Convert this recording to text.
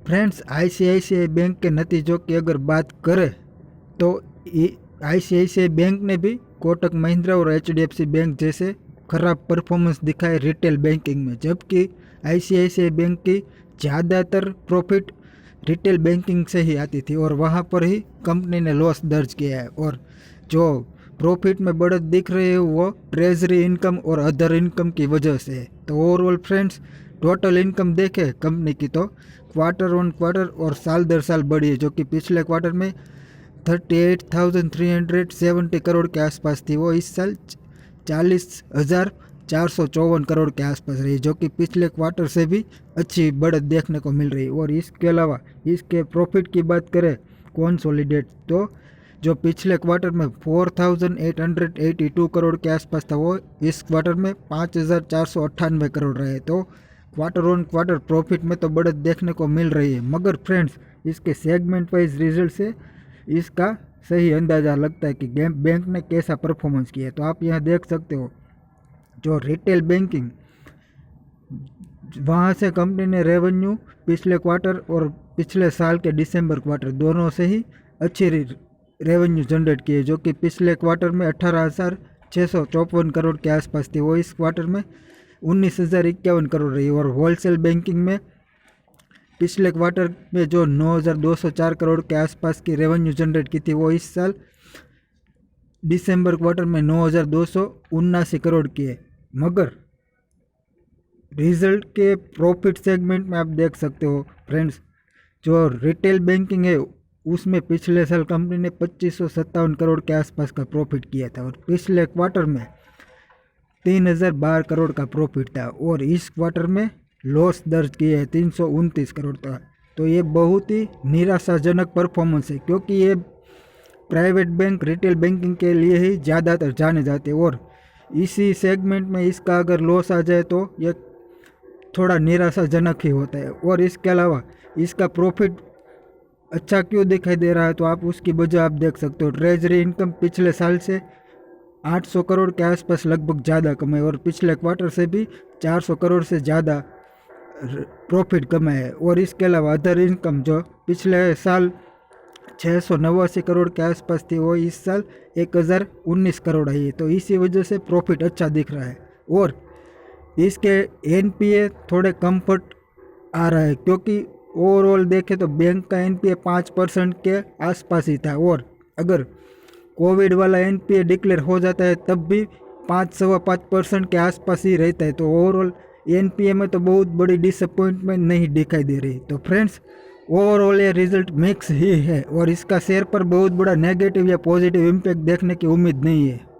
Friends, ICICI bank के नतीजों की अगर बात करें तो आईसीआईसीआई बैंक ने भी कोटक महिंद्रा और एचडीएफसी बैंक जैसे खराब परफॉर्मेंस दिखाए रिटेल बैंकिंग में, जबकि आईसीआईसीआई बैंक की ज़्यादातर प्रॉफिट रिटेल बैंकिंग से ही आती थी और वहाँ पर ही कंपनी ने लॉस दर्ज किया है। और जो प्रॉफिट में बढ़त दिख रही है वो ट्रेजरी इनकम और अदर इनकम की वजह से है। तो ओवरऑल फ्रेंड्स, टोटल इनकम देखें कंपनी की तो क्वार्टर ऑन क्वार्टर और साल दर साल बढ़ी है, जो कि पिछले क्वार्टर में 38,370 करोड़ के आसपास थी, वो इस साल 40,454 करोड़ के आसपास रही, जो कि पिछले क्वार्टर से भी अच्छी बढ़त देखने को मिल रही है। और इसके अलावा इसके प्रॉफिट की बात करें कॉन्सोलिडेट, तो जो पिछले क्वार्टर में 4,882 करोड़ के आसपास था, वो इस क्वार्टर में 5,498 करोड़ रहे। तो क्वार्टर ऑन क्वार्टर प्रॉफिट में तो बढ़त देखने को मिल रही है, मगर फ्रेंड्स इसके सेगमेंट वाइज रिजल्ट से इसका सही अंदाज़ा लगता है कि बैंक ने कैसा परफॉर्मेंस किया है। तो आप यहाँ देख सकते हो जो रिटेल बैंकिंग, वहाँ से कंपनी ने रेवेन्यू पिछले क्वार्टर और पिछले साल के दिसंबर क्वार्टर दोनों से ही अच्छी रेवेन्यू जनरेट की है, जो कि पिछले क्वार्टर में 18,654 करोड़ के आसपास थी, वो इस क्वार्टर में 19,051 करोड़ रही। और होलसेल बैंकिंग में पिछले क्वार्टर में जो 9,204 करोड़ के आसपास की रेवेन्यू जनरेट की थी, वो इस साल दिसंबर क्वार्टर में 9,279 करोड़ की है। मगर रिजल्ट के प्रॉफिट सेगमेंट में आप देख सकते हो फ्रेंड्स, जो रिटेल बैंकिंग है उसमें पिछले साल कंपनी ने 2,557 करोड़ के आसपास का प्रॉफिट किया था और पिछले क्वार्टर में 3,012 करोड़ का प्रॉफिट था और इस क्वार्टर में लॉस दर्ज किया है 329 करोड़ का। तो ये बहुत ही निराशाजनक परफॉर्मेंस है, क्योंकि ये प्राइवेट बैंक रिटेल बैंकिंग के लिए ही ज़्यादातर जाने जाते हैं और इसी सेगमेंट में इसका अगर लॉस आ जाए तो ये थोड़ा निराशाजनक ही होता है। और इसके अलावा इसका प्रॉफिट अच्छा क्यों दिखाई दे रहा है, तो आप उसकी वजह आप देख सकते हो। ट्रेजरी इनकम पिछले साल से 800 करोड़ के आसपास लगभग ज़्यादा कमाए और पिछले क्वार्टर से भी 400 करोड़ से ज़्यादा प्रॉफिट कमाए है। और इसके अलावा अदर इनकम जो पिछले साल 689 करोड़ के आसपास थी, वो इस साल 1,019 करोड़ आई है। तो इसी वजह से प्रॉफिट अच्छा दिख रहा है और इसके एनपीए थोड़े कम्फर्ट आ रहा है, क्योंकि ओवरऑल देखें तो बैंक का एनपीए 5% के आसपास ही था और अगर कोविड वाला एनपीए डिक्लेयर हो जाता है तब भी 5-5% के आसपास ही रहता है। तो ओवरऑल एनपीए में तो बहुत बड़ी डिसअपॉइंटमेंट नहीं दिखाई दे रही। तो फ्रेंड्स, ओवरऑल ये रिजल्ट मिक्स ही है और इसका शेयर पर बहुत बड़ा नेगेटिव या पॉजिटिव इम्पैक्ट देखने की उम्मीद नहीं है।